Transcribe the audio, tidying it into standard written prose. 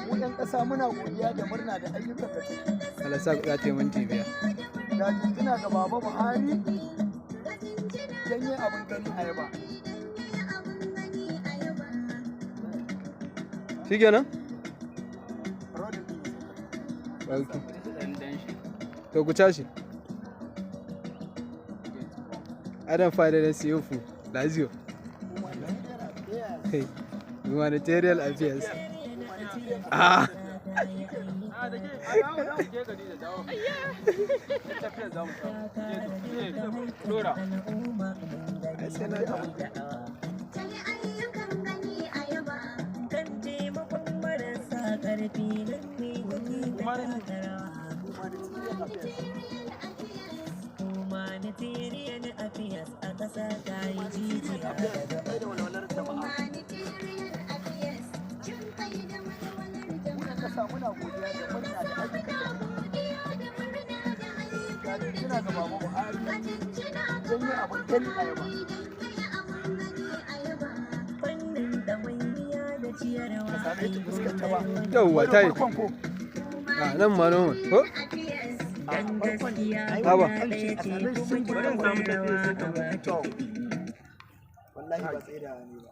Mu ɗan ƙasa muna godiya da murna da ayyukan da take. Allah sa za ta yi minti biyar. Da jinjina ga Baba Buhari janye abin gani a yaba. Shi kenan? Okay. To ku tashi. Adam Fada da Siyofu, Lazio. Humanitarian affairs. Ah. Humanitarian affairs a ƙasa ta yi jijiya da walwalar jama'a. Muna godiya da murna da ayyukan da jinjina ga Baba Buhari janye abin gani a yaba. Fannin ɗawainiya da ciyarwa. Yauwa ta yi. A nan ma noma. Ko? Haba. Wallahi ba tsaye da ni ba.